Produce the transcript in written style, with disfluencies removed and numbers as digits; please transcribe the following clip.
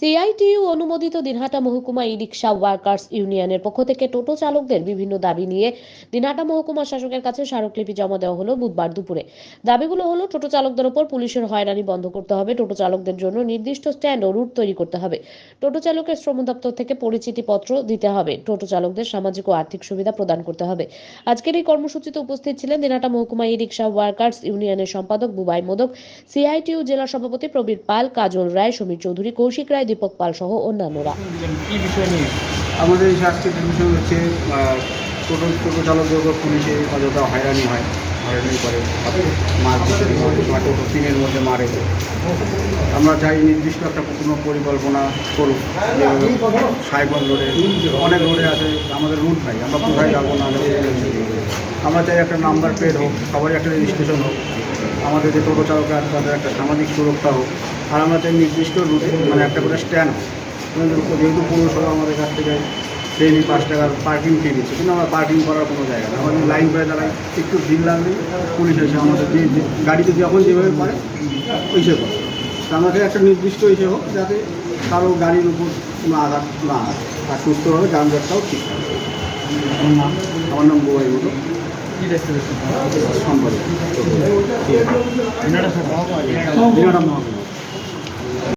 CITU অনুমোদিত দিনহাটা মহকুমা ই রিক্সা workers ইউনিয়নের পক্ষ থেকে টোটো চালকদের বিভিন্ন দাবি নিয়ে দিনহাটা মহকুমা শাসকের কাছে স্মারকলিপি জমা দেওয়া হলো বুধবার দুপুরে। দাবিগুলো হলো, টোটো চালকদের ওপর পুলিশের হয়রানি বন্ধ করতে হবে, টোটো চালকদের জন্য নির্দিষ্ট স্ট্যান্ড ও রুট তৈরি করতে হবে, টোটো চালকের শ্রম দপ্তর থেকে পরিচিতি পত্র দিতে হবে, টোটো চালকদের সামাজিক ও আর্থিক সুবিধা প্রদান করতে হবে। আজকের এই কর্মসূচিতে উপস্থিত ছিলেন দিনহাটা মহকুমা ই রিক্সা ওয়ার্কার্স ইউনিয়নের সম্পাদক বুবাই মোদক, সিআইটিইউ জেলা সভাপতি প্রবীর পাল, কাজল রায়, সমীর চৌধুরী, কৌশিক রায়, দীপক পাল সহ অন্যান্যরা। কি বিষয় নিয়ে আমাদের এই আজকের বিষয় হচ্ছে টোটো চালকদের উপর পুলিশে অযথা হয়রানি করে, মার বা টোটো তিনের মধ্যে মারে। আমরা চাই নির্দিষ্ট একটা কোনো পরিকল্পনা করুক। সাইবন রোডে অনেক রোডে আছে, আমাদের রুট নাই, আমরা কোথায় যাবো না। আমরা চাই একটা নাম্বার প্লেট হোক, সবারই একটা রেজিস্ট্রেশন হোক, আমাদের যে টোটো চালক আছে তাদের একটা সামাজিক সুরক্ষা হোক, আর আমরা চাই নির্দিষ্ট রুটে মানে একটা করে স্ট্যান্ড হোক। যেহেতু পৌরসভা আমাদের কাছ থেকে ডেইলি 5 টাকার পার্কিং ফি দিচ্ছে, কিন্তু আমরা পার্কিং করার কোনো জায়গা নেই। আমাদের লাইন করে দাঁড়াই, একটু ভিড় লাগলে পুলিশ এসে আমাদের যে গাড়িতে যখন যেভাবে পারে ওইসে করে। তো আমাদের একটা নির্দিষ্ট ইসে হোক, যাতে কারো গাড়ির উপর কোনো আঘাত না হয়, আর সুস্থভাবে যানজটটাও ঠিক থাকে। আমার নাম বুবাই মোদক, কি দেখতে পেয়েছেন? সম্পাদক। দিনহাটা দিনহাটা মহকুমা।